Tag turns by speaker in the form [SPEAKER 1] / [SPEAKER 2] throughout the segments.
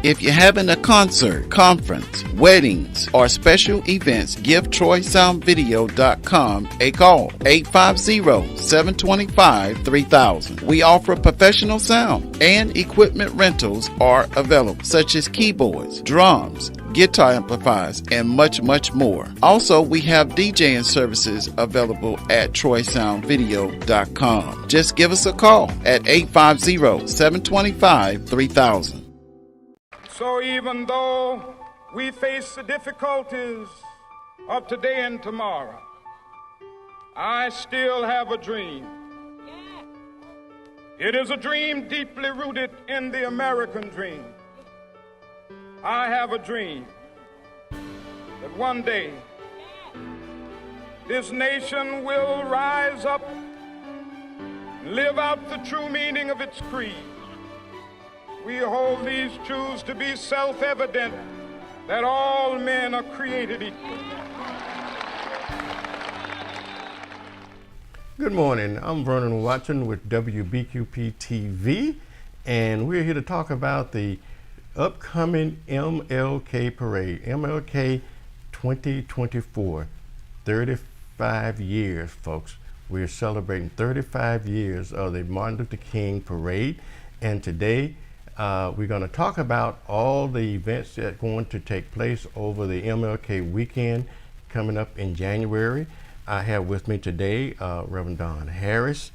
[SPEAKER 1] If you're having a concert, conference, weddings, or special events, give TroySoundVideo.com a call, 850-725-3000. We offer professional sound and equipment rentals are available, such as keyboards, drums, guitar amplifiers, and much, much more. Also, we have DJing services available at TroySoundVideo.com. Just give us a call at 850-725-3000.
[SPEAKER 2] So even though we face the difficulties of today and tomorrow, I still have a dream. It is a dream deeply rooted in the American dream. I have a dream that one day this nation will rise up and live out the true meaning of its creed. We hold these truths to be self-evident, that all men are created equal.
[SPEAKER 3] Good morning. I'm Vernon Watson with Wbqp TV, and we're here to talk about the upcoming MLK Parade, MLK 2024, 35 years, folks. We're celebrating 35 years of the Martin Luther King Parade, and today we're going to talk about all the events that are going to take place over the MLK weekend coming up in January. I have with me today Reverend Don Harris,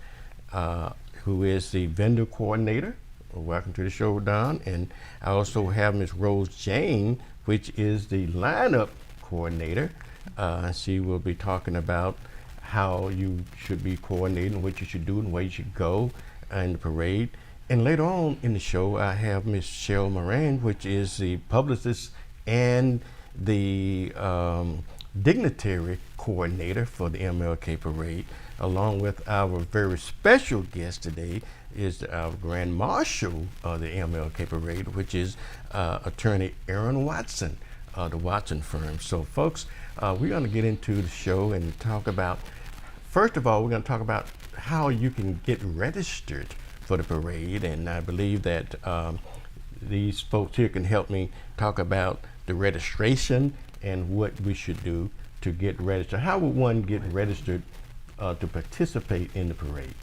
[SPEAKER 3] who is the vendor coordinator. Welcome to the show, Don. And I also have Ms. Rose Jane, which is the lineup coordinator. She will be talking about how you should be coordinating, what you should do, and where you should go in the parade. And later on in the show, I have Ms. Cheryl Moran, which is the publicist and the dignitary coordinator for the MLK Parade, along with our very special guest today is our Grand Marshal of the MLK Parade, which is Attorney Aaron Watson of the Watson firm. So folks, we're going to get into the show and talk about, first of all, we're going to talk about how you can get registered for the parade, and I believe that these folks here can help me talk about the registration and what we should do to get registered. How would one get registered to participate in the parade?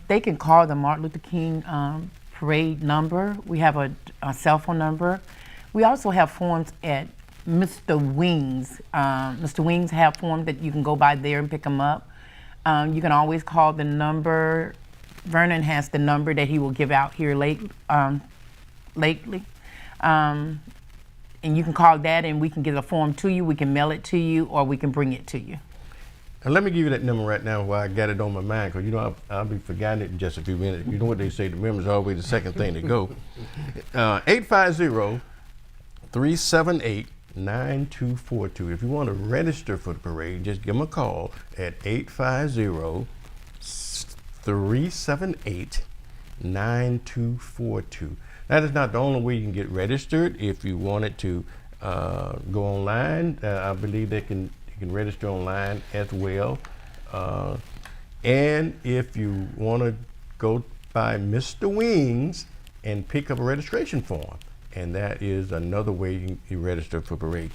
[SPEAKER 4] They can call the Martin Luther King parade number. We have a cell phone number. We also have forms at Mr. Wings. Mr. Wings have forms that you can go by there and pick them up. You can always call the number. Vernon has the number that he will give out here lately. And you can call that and we can get a form to you, we can mail it to you, or we can bring it to you.
[SPEAKER 3] And let me give you that number right now while I got it on my mind, because you know I'll be forgetting it in just a few minutes. You know what they say, the memory's always the second thing to go. 850-378-9242. If you want to register for the parade, just give them a call at 850-378-9242. That is not the only way you can get registered. If you wanted to go online, I believe you can register online as well. And if you want to go by Mr. Wings and pick up a registration form, and that is another way you register for parade.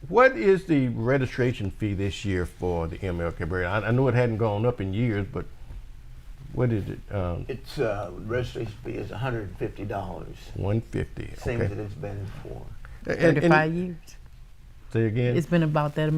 [SPEAKER 3] What is the registration fee this year for the MLK Parade? I know it hadn't gone up in years, but what is it?
[SPEAKER 5] It's registration fee is $150.
[SPEAKER 3] $150.
[SPEAKER 5] Same
[SPEAKER 3] okay.
[SPEAKER 5] as it's been for
[SPEAKER 4] 35 years.
[SPEAKER 3] Say again?
[SPEAKER 4] It's been about that.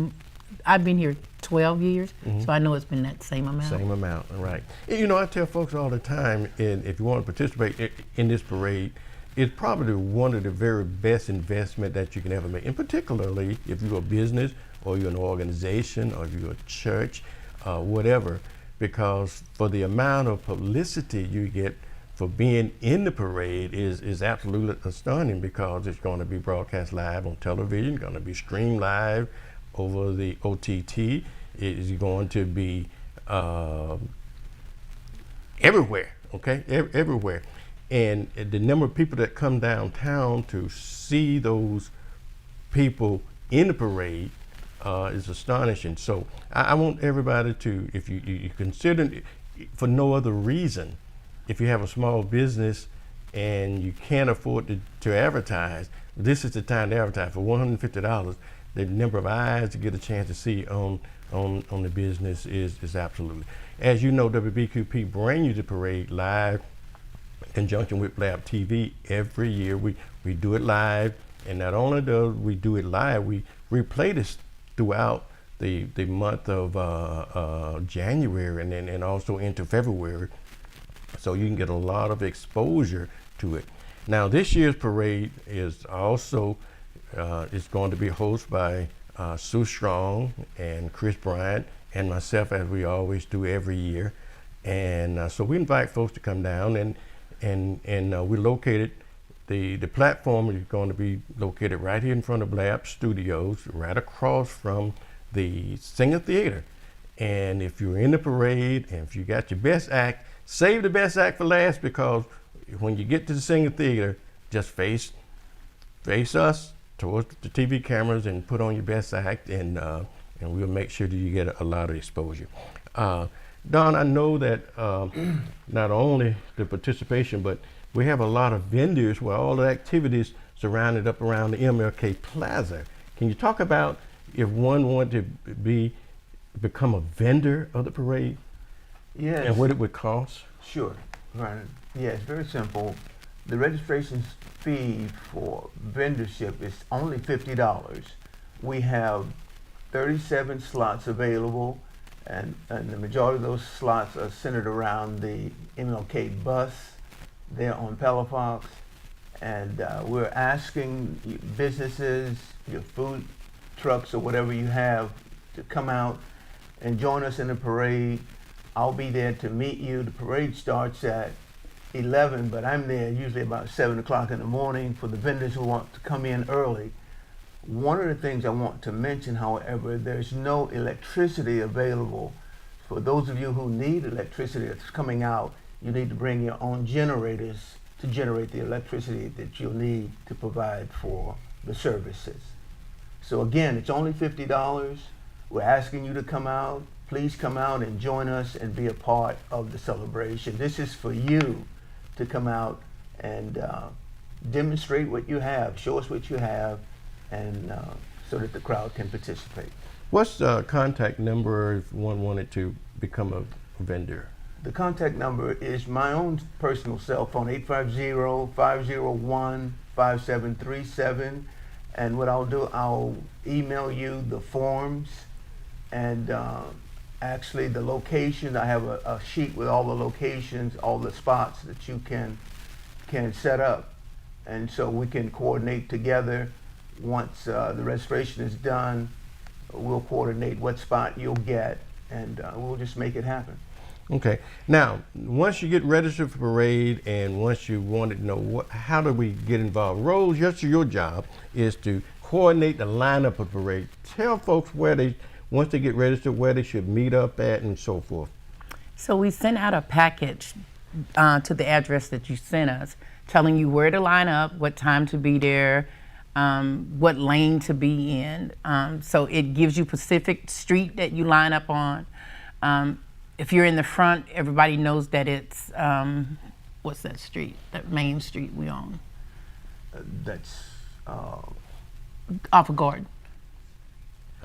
[SPEAKER 4] I've been here 12 years, so I know it's been that same amount.
[SPEAKER 3] Same amount, right. You know, I tell folks all the time, if you want to participate in this parade, it's probably one of the very best investment that you can ever make. And particularly if you're a business or you're an organization or you're a church, whatever, because for the amount of publicity you get for being in the parade is absolutely astounding, because it's going to be broadcast live on television, going to be streamed live over the OTT. It is going to be everywhere, okay, everywhere. And the number of people that come downtown to see those people in the parade is astonishing. So I want everybody to, if you consider, for no other reason, if you have a small business and you can't afford to advertise, this is the time to advertise. For $150, the number of eyes to get a chance to see on the business is absolutely. As you know, WBQP bring you the parade live in conjunction with Blab TV every year. We do it live, and not only do we do it live, we replay this throughout the month of January and also into February, so you can get a lot of exposure to it. Now, this year's parade is also it's going to be hosted by Sue Strong and Chris Bryant and myself, as we always do every year. And so we invite folks to come down, and we're located. The platform is going to be located right here in front of Blab Studios, right across from the Singer Theater. And if you're in the parade and if you got your best act, save the best act for last, because when you get to the Singer Theater, just face us towards the TV cameras and put on your best act, and we'll make sure that you get a lot of exposure. Don, I know that not only the participation, but we have a lot of vendors where all the activities surrounded up around the MLK Plaza. Can you talk about if one wanted to become a vendor of the parade?
[SPEAKER 5] Yes.
[SPEAKER 3] And what it would cost?
[SPEAKER 5] Sure. Right. Yeah, it's very simple. The registration fee for vendorship is only $50. We have 37 slots available, and the majority of those slots are centered around the MLK bus there on Palafox. And we're asking businesses, your food trucks or whatever you have, to come out and join us in the parade. I'll be there to meet you. The parade starts at 11, but I'm there usually about 7 o'clock in the morning for the vendors who want to come in early. One of the things I want to mention, however, there's no electricity available. For those of you who need electricity that's coming out, you need to bring your own generators to generate the electricity that you'll need to provide for the services. So again, it's only $50. We're asking you to come out. Please come out and join us and be a part of the celebration. This is for you to come out and demonstrate what you have, show us what you have, and so that the crowd can participate.
[SPEAKER 3] What's the contact number if one wanted to become a vendor?
[SPEAKER 5] The contact number is my own personal cell phone, 850-501-5737. And what I'll do, I'll email you the forms and actually the location. I have a sheet with all the locations, all the spots that you can set up. And so we can coordinate together. Once the registration is done, we'll coordinate what spot you'll get, and we'll just make it happen.
[SPEAKER 3] Okay. Now, once you get registered for parade, and once you wanted to know how do we get involved, Rose, just your job is to coordinate the lineup of parade. Tell folks once they get registered, where they should meet up at and so forth.
[SPEAKER 4] So we sent out a package to the address that you sent us, telling you where to line up, what time to be there, what lane to be in. So it gives you specific street that you line up on. If you're in the front, everybody knows that it's, what's that street, that main street we own?
[SPEAKER 5] That's
[SPEAKER 4] Off of Garden.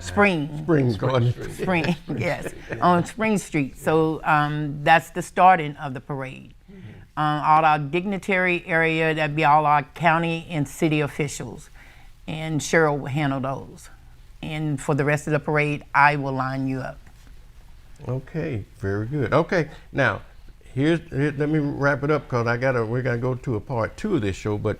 [SPEAKER 4] Spring
[SPEAKER 3] Garden.
[SPEAKER 4] Spring, yes, on Spring Street. So that's the starting of the parade. All our dignitary area, that'd be all our county and city officials, and Cheryl will handle those. And for the rest of the parade, I will line you up.
[SPEAKER 3] Okay, very good. Okay, now let me wrap it up, because we're gonna go to a part 2 of this show. But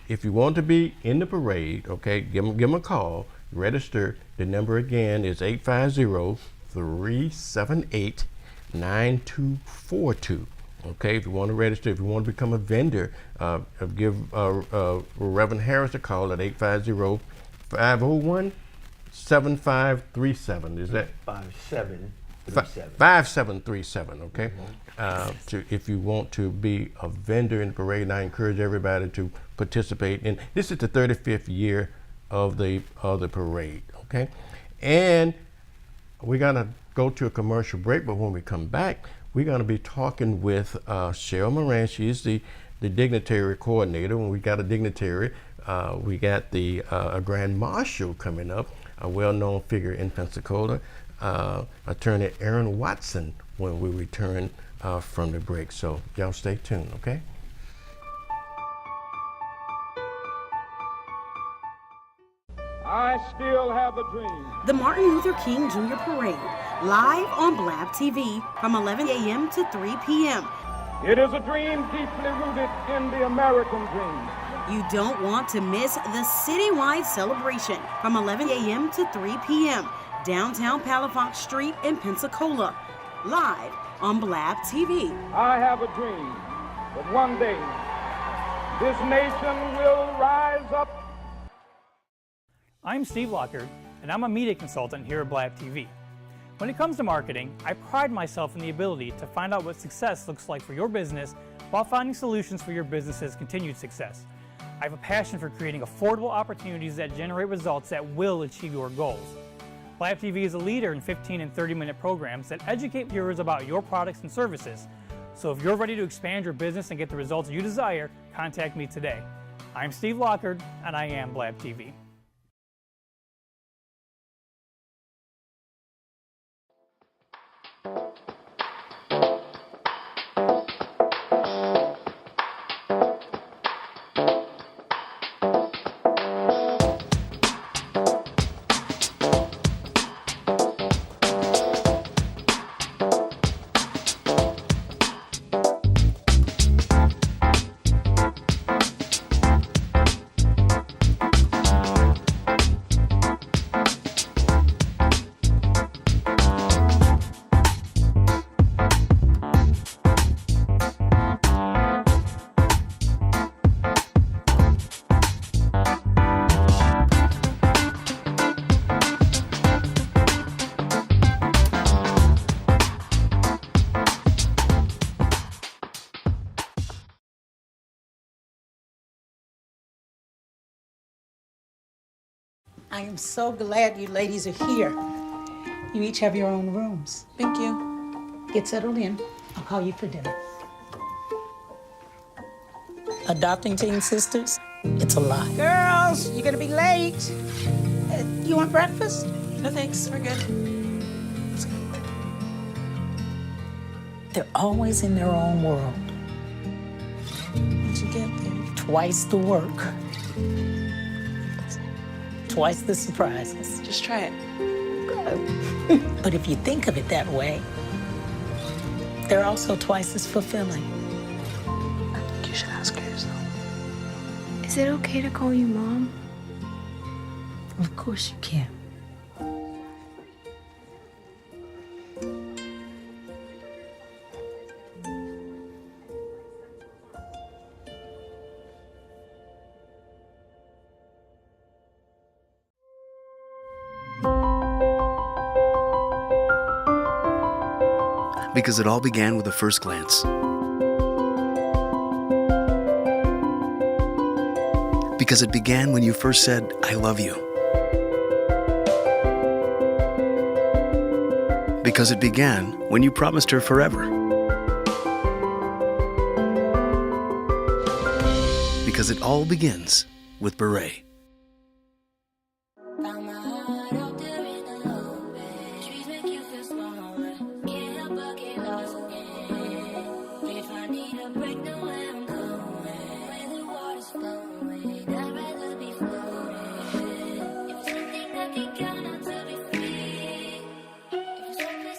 [SPEAKER 3] if you want to be in the parade, okay, give them a call. Register. The number again is 850-378-9242. Okay, if you want to register, if you want to become a vendor, give Reverend Harris a call at 850-501-7537. Is that
[SPEAKER 5] 5737?
[SPEAKER 3] 5737. Okay. If you want to be a vendor in the parade, and I encourage everybody to participate. And this is the 35th year of the parade. Okay, and we're gonna go to a commercial break. But when we come back, we're going to be talking with Cheryl Moran. She's the dignitary coordinator. When we got a dignitary, we got the a Grand Marshal coming up, a well-known figure in Pensacola, Attorney Aaron Watson, when we return from the break. So y'all stay tuned, okay?
[SPEAKER 2] I still have a dream.
[SPEAKER 6] The Martin Luther King Jr. Parade, live on Blab TV from 11 a.m. to 3 p.m.
[SPEAKER 2] It is a dream deeply rooted in the American dream.
[SPEAKER 6] You don't want to miss the citywide celebration from 11 a.m. to 3 p.m. downtown Palafox Street in Pensacola, live on Blab TV.
[SPEAKER 2] I have a dream that one day this nation will rise up.
[SPEAKER 7] I'm Steve Lockard, and I'm a media consultant here at Blab TV. When it comes to marketing, I pride myself in the ability to find out what success looks like for your business while finding solutions for your business's continued success. I have a passion for creating affordable opportunities that generate results that will achieve your goals. Blab TV is a leader in 15 and 30-minute programs that educate viewers about your products and services. So if you're ready to expand your business and get the results you desire, contact me today. I'm Steve Lockard, and I am Blab TV.
[SPEAKER 8] I am so glad you ladies are here. You each have your own rooms.
[SPEAKER 9] Thank you.
[SPEAKER 8] Get settled in. I'll call you for dinner. Adopting teen sisters, it's a lot. Girls, you're gonna be late. You want breakfast?
[SPEAKER 9] No thanks, we're good.
[SPEAKER 8] They're always in their own world.
[SPEAKER 9] What'd you get there?
[SPEAKER 8] Twice the work. Twice the surprises.
[SPEAKER 9] Just try it.
[SPEAKER 8] Good. But if you think of it that way, they're also twice as fulfilling.
[SPEAKER 9] I think you should ask her yourself.
[SPEAKER 10] Is it okay to call you Mom?
[SPEAKER 8] Of course you can.
[SPEAKER 11] Because it all began with a first glance. Because it began when you first said, I love you. Because it began when you promised her forever. Because it all begins with Beret.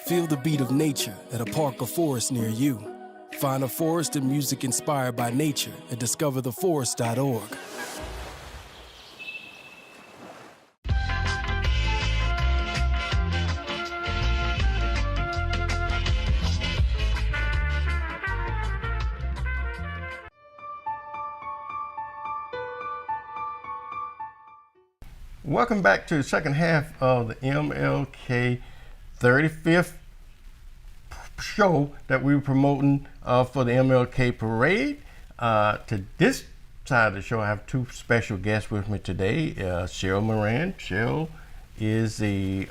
[SPEAKER 12] Feel the beat of nature at a park or forest near you. Find a forest and music inspired by nature at discovertheforest.org.
[SPEAKER 3] Welcome back to the second half of the MLK 35th show that we were promoting for the MLK Parade. To this side of the show, I have two special guests with me today. Cheryl Moran. Cheryl is the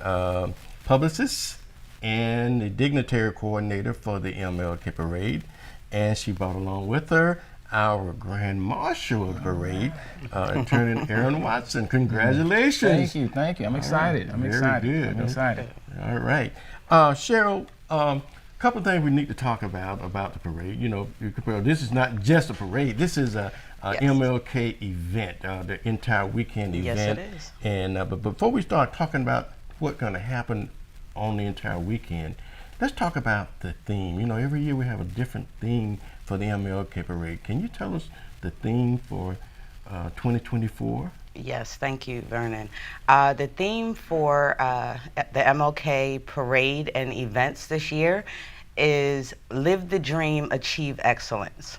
[SPEAKER 3] publicist and the dignitary coordinator for the MLK Parade. And she brought along with her our Grand Marshal of the parade, Attorney Aaron Watson. Congratulations.
[SPEAKER 13] Thank you. I'm excited. I'm excited.
[SPEAKER 3] All right. Cheryl, couple of things we need to talk about the parade. You know, this is not just a parade. This is a MLK event, the entire weekend event.
[SPEAKER 14] Yes, it is.
[SPEAKER 3] And but before we start talking about what's going to happen on the entire weekend, let's talk about the theme. You know, every year we have a different theme for the MLK parade. Can you tell us the theme for 2024?
[SPEAKER 14] Yes, thank you, Vernon. The theme for the MLK parade and events this year is Live the Dream, Achieve Excellence.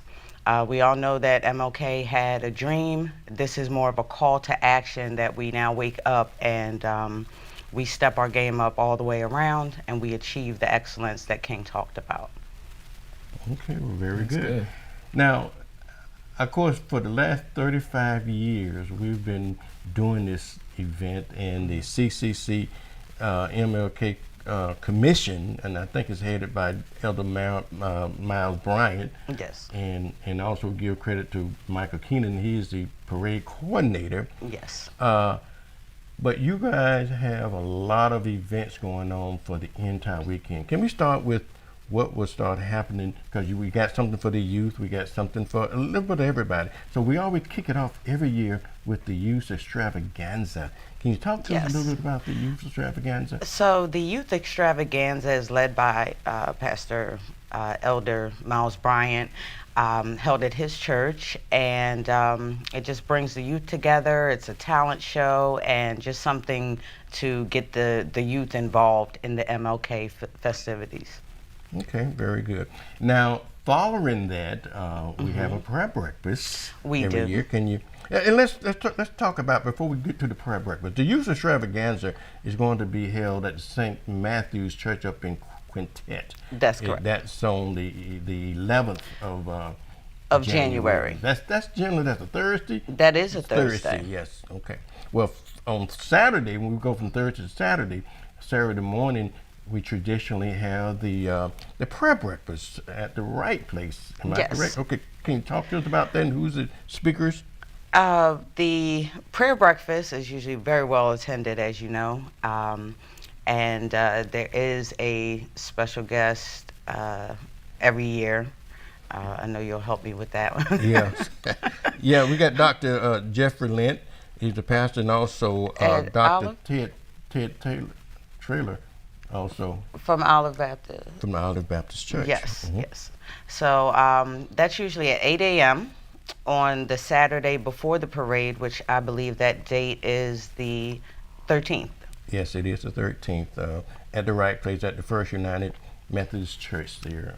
[SPEAKER 14] We all know that MLK had a dream. This is more of a call to action that we now wake up and we step our game up all the way around and we achieve the excellence that King talked about.
[SPEAKER 3] Okay, well, very good. Now, of course, for the last 35 years, we've been doing this event, and the CCC MLK Commission, and I think it's headed by Elder Miles Bryant.
[SPEAKER 14] Yes.
[SPEAKER 3] And also give credit to Michael Keenan. He is the parade coordinator.
[SPEAKER 14] Yes.
[SPEAKER 3] But you guys have a lot of events going on for the entire weekend. Can we start with what will start happening? Because we got something for the youth, we got something for a little bit of everybody. So we always kick it off every year with the youth extravaganza. Can you talk to us a little bit about the youth extravaganza?
[SPEAKER 14] So the youth extravaganza is led by Pastor Elder Miles Bryant, held at his church, and it just brings the youth together. It's a talent show and just something to get the youth involved in the MLK festivities.
[SPEAKER 3] Okay, very good. Now, following that, we have a prayer breakfast every year. Can you? And let's talk about, before we get to the prayer breakfast, the youth extravaganza is going to be held at St. Matthew's Church up in Quintet.
[SPEAKER 14] That's correct.
[SPEAKER 3] That's on the 11th of January. That's generally a Thursday.
[SPEAKER 14] That is a Thursday.
[SPEAKER 3] Yes. Okay. Well, on Saturday, when we go from Thursday to Saturday morning, we traditionally have the prayer breakfast at the right place. Am I correct? Okay. Can you talk to us about that and who's the speakers?
[SPEAKER 14] The prayer breakfast is usually very well attended, as you know, and there is a special guest every year. I know you'll help me with that one.
[SPEAKER 3] Yes. Yeah, we got Dr. Jeffrey Lent. He's the pastor, and also Dr. Ted Traylor. Also
[SPEAKER 14] from Olive Baptist.
[SPEAKER 3] From the Olive Baptist Church.
[SPEAKER 14] Yes, yes. So that's usually at 8 a.m. on the Saturday before the parade, which I believe that date is the 13th.
[SPEAKER 3] Yes, it is the 13th at the right place at the First United Methodist Church there.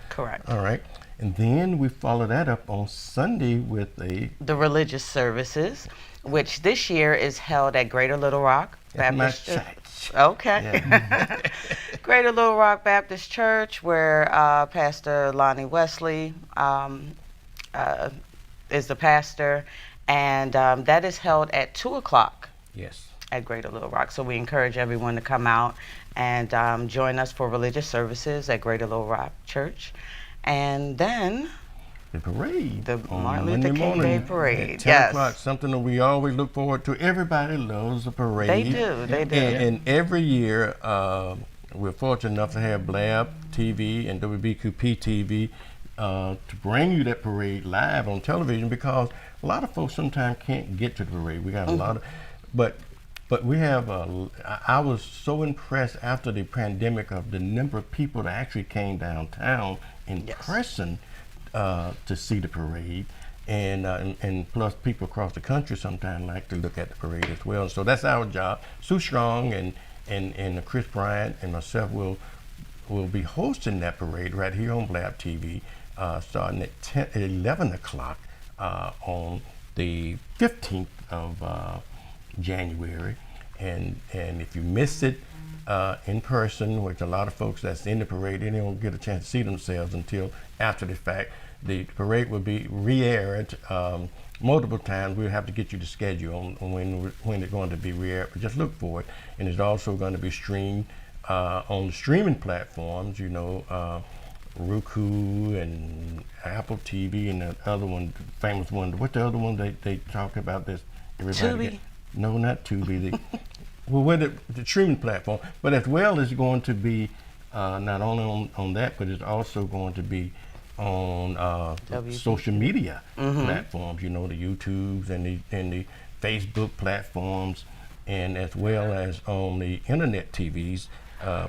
[SPEAKER 14] Correct.
[SPEAKER 3] All right. And then we follow that up on Sunday with the
[SPEAKER 14] religious services, which this year is held at Greater Little Rock Baptist Church. Okay. Yeah. Greater Little Rock Baptist Church, where Pastor Lonnie Wesley is the pastor, and that is held at 2 o'clock.
[SPEAKER 3] Yes.
[SPEAKER 14] At Greater Little Rock. So we encourage everyone to come out and join us for religious services at Greater Little Rock Church. And then
[SPEAKER 3] the parade.
[SPEAKER 14] The Martin Luther King Day Parade.
[SPEAKER 3] At 10 o'clock, something that we always look forward to. Everybody loves the parade.
[SPEAKER 14] They do, they do.
[SPEAKER 3] And every year, we're fortunate enough to have Blab TV and Wbqp TV to bring you that parade live on television, because a lot of folks sometimes can't get to the parade. We got a lot of, but we have, I was so impressed after the pandemic of the number of people that actually came downtown in person to see the parade, and plus people across the country sometimes like to look at the parade as well. So that's our job. Sue Strong and Chris Bryant and myself will be hosting that parade right here on Blab TV, starting at 11 o'clock on the 15th of January. And if you miss it in person, which a lot of folks that's in the parade, they don't get a chance to see themselves until after the fact. The parade will be re-aired multiple times. We'll have to get you the schedule on when it's going to be re-aired, but just look for it. And it's also going to be streamed on the streaming platforms, you know, Roku and Apple TV and the other one, famous one. What's the other one they talk about this?
[SPEAKER 14] Tubi?
[SPEAKER 3] No, not Tubi. Well, with the streaming platform, but as well as going to be not only on that, but it's also going to be on social media platforms. You know, the YouTubes and the Facebook platforms, and as well as on the internet TVs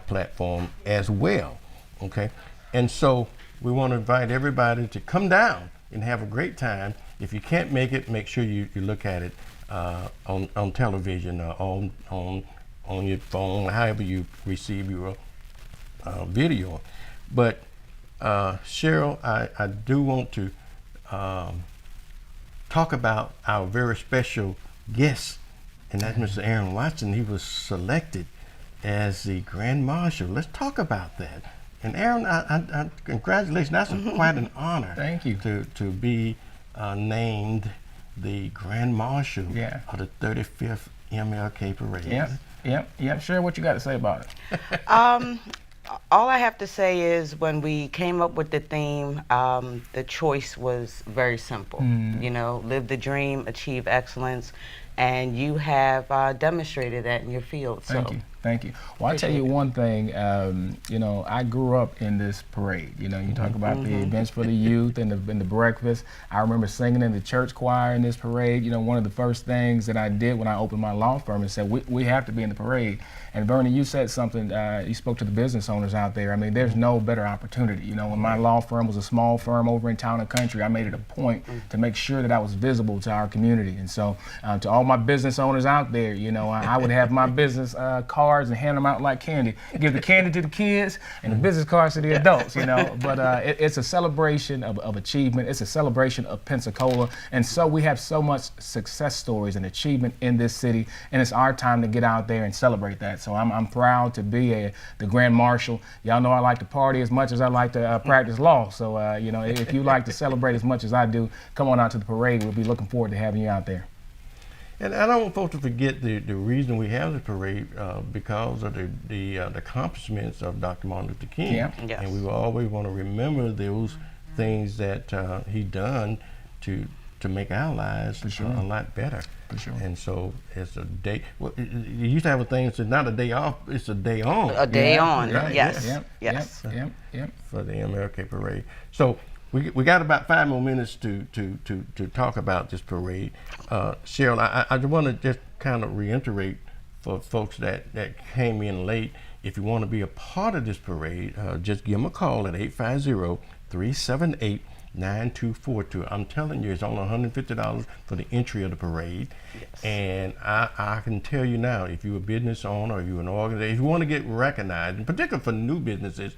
[SPEAKER 3] platform as well. Okay, and so we want to invite everybody to come down and have a great time. If you can't make it, make sure you look at it on television or on your phone, however you receive your video. But Cheryl, I do want to talk about our very special guest, and that's Mr. Aaron Watson. He was selected as the Grand Marshal. Let's talk about that. And Aaron, I congratulations. That's quite an honor.
[SPEAKER 13] Thank you.
[SPEAKER 3] To be named the Grand Marshal of the 35th MLK Parade.
[SPEAKER 13] Yep. Share what you got to say about it.
[SPEAKER 14] All I have to say is when we came up with the theme, the choice was very simple. You know, live the dream, achieve excellence, and you have demonstrated that in your field.
[SPEAKER 13] Thank you. Well, I'll tell you one thing. You know, I grew up in this parade. You know, you talk about the events for the youth and the breakfast. I remember singing in the church choir in this parade. You know, one of the first things that I did when I opened my law firm and said, we have to be in the parade. And Vernon, you said something, you spoke to the business owners out there. I mean, there's no better opportunity. You know, when my law firm was a small firm over in town and country, I made it a point to make sure that I was visible to our community. And so to all my business owners out there, you know, I would have my business cards and hand them out like candy. Give the candy to the kids and the business cards to the adults, you know. But it's a celebration of achievement. It's a celebration of Pensacola. And so we have so much success stories and achievement in this city, and it's our time to get out there and celebrate that. So I'm proud to be the Grand Marshal. Y'all know I like to party as much as I like to practice law. So, you know, if you like to celebrate as much as I do, come on out to the parade. We'll be looking forward to having you out there.
[SPEAKER 3] And I don't want folks to forget the reason we have the parade because of the accomplishments of Dr. Martin Luther King.
[SPEAKER 14] Yeah. Yes.
[SPEAKER 3] And we always want to remember those things that he done to make our lives a lot better.
[SPEAKER 13] For sure.
[SPEAKER 3] And so it's a day. Well, you used to have a thing. It's not a day off. It's a day on.
[SPEAKER 14] A day on.
[SPEAKER 3] Right?
[SPEAKER 14] Yes.
[SPEAKER 13] Yes. Yep.
[SPEAKER 3] For the MLK parade. So we got about 5 more minutes to talk about this parade. Cheryl, I just want to just kind of reiterate for folks that came in late. If you want to be a part of this parade, just give them a call at 850-378-9242. I'm telling you, it's only $150 for the entry of the parade.
[SPEAKER 14] Yes.
[SPEAKER 3] And I can tell you now, if you're a business owner or you're an organization, if you want to get recognized, in particular for new businesses,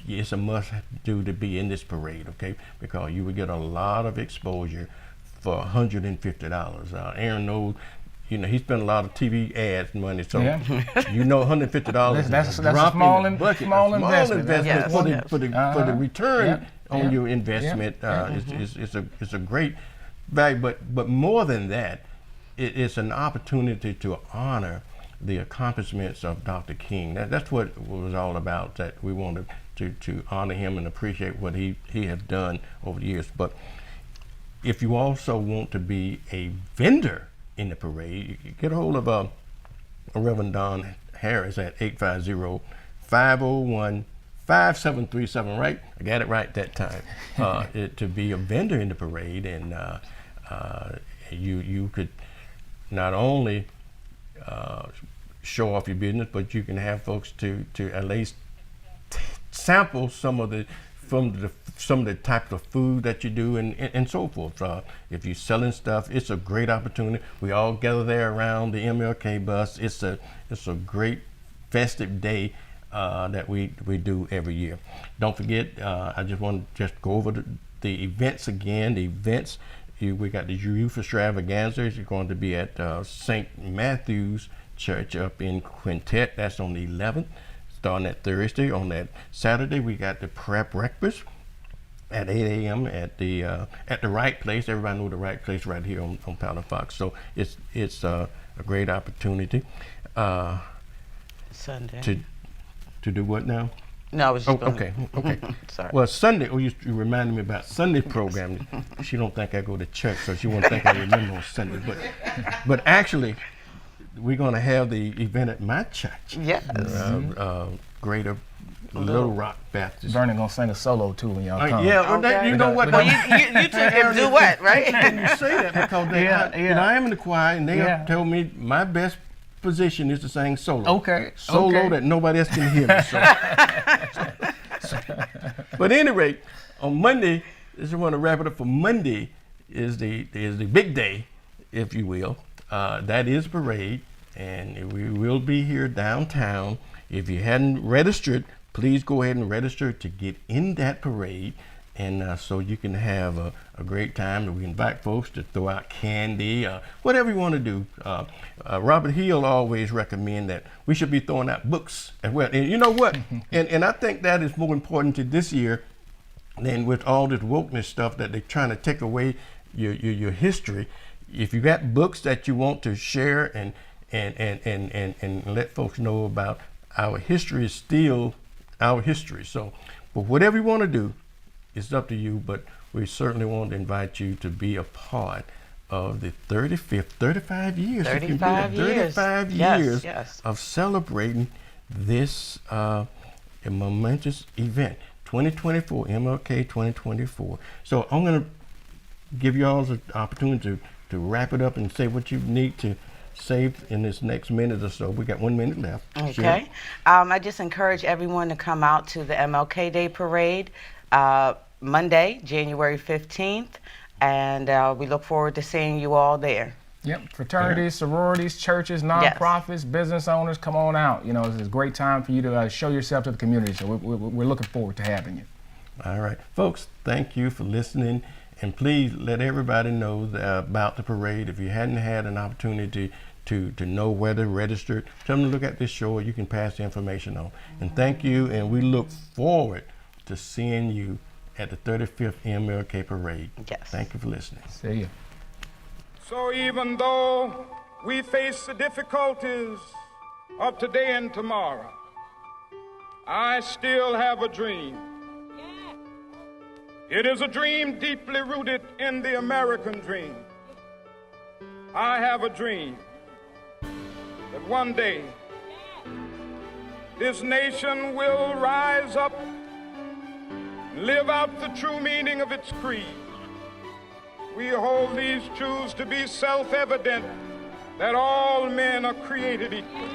[SPEAKER 3] it's a must-do to be in this parade, okay? Because you would get a lot of exposure for $150. Aaron knows, you know, he spent a lot of TV ads money, so you know $150
[SPEAKER 13] that's a small investment.
[SPEAKER 14] Yes.
[SPEAKER 3] For the return on your investment is a great value. But more than that, it's an opportunity to honor the accomplishments of Dr. King. That's what it was all about, that we wanted to honor him and appreciate what he has done over the years. But if you also want to be a vendor in the parade, you get a hold of Reverend Don Harris at 850-501-5737, right? I got it right that time. To be a vendor in the parade, and you could not only show off your business, but you can have folks to at least sample some of the types of food that you do and so forth. If you're selling stuff, it's a great opportunity. We all gather there around the MLK bus. It's a great festive day that we do every year. Don't forget, I just want to just go over the events again. The events, we got the Youth Extravaganza. It's going to be at St. Matthew's Church up in Quintet. That's on the 11th, starting at Thursday. On that Saturday, we got the prep breakfast at 8 a.m. at the right place. Everybody know the right place right here on Palafox. So it's a great opportunity.
[SPEAKER 14] Sunday.
[SPEAKER 3] To do what now?
[SPEAKER 14] No, I was just
[SPEAKER 3] okay.
[SPEAKER 14] Sorry.
[SPEAKER 3] Well, Sunday, you reminded me about Sunday program. She don't think I go to church, so she won't think I remember on Sunday. But actually, we're going to have the event at my church.
[SPEAKER 14] Yes.
[SPEAKER 3] Greater Little Rock Baptist.
[SPEAKER 13] Vernon gonna sing a solo too when y'all come.
[SPEAKER 3] Yeah, okay. You know what?
[SPEAKER 14] Well, you took him duet, right?
[SPEAKER 3] And you say that because I am in the choir, and they have told me my best position is to sing solo.
[SPEAKER 13] Okay.
[SPEAKER 3] Solo that nobody else can hear me. But at any rate, on Monday, I just want to wrap it up for Monday is the big day, if you will. That is parade, and we will be here downtown. If you hadn't registered, please go ahead and register to get in that parade, and so you can have a great time. We invite folks to throw out candy, whatever you want to do. Robert Hill always recommend that we should be throwing out books as well. And you know what? and I think that is more important to this year than with all this wokeness stuff that they're trying to take away your history. If you got books that you want to share and let folks know about, our history is still our history. So, but whatever you want to do, it's up to you. But we certainly want to invite you to be a part of the 35 years.
[SPEAKER 14] 35 years.
[SPEAKER 3] 35 years of celebrating this momentous event, 2024, MLK 2024. So I'm going to give you all the opportunity to wrap it up and say what you need to save in this next minute or so. We got 1 minute left.
[SPEAKER 14] Okay. I just encourage everyone to come out to the MLK Day Parade Monday, January 15th, and we look forward to seeing you all there.
[SPEAKER 13] Yep, fraternities, sororities, churches, nonprofits, business owners, come on out. You know, it's a great time for you to show yourself to the community, so we're looking forward to having you.
[SPEAKER 3] All right. Folks, thank you for listening. And please let everybody know about the parade. If you hadn't had an opportunity to know where to register, tell them to look at this show, or you can pass the information on. And thank you, and we look forward to seeing you at the 35th MLK Parade.
[SPEAKER 14] Yes.
[SPEAKER 3] Thank you for listening.
[SPEAKER 13] See you.
[SPEAKER 2] So even though we face the difficulties of today and tomorrow, I still have a dream. It is a dream deeply rooted in the American dream. I have a dream that one day this nation will rise up, live out the true meaning of its creed. We hold these truths to be self-evident, that all men are created equal.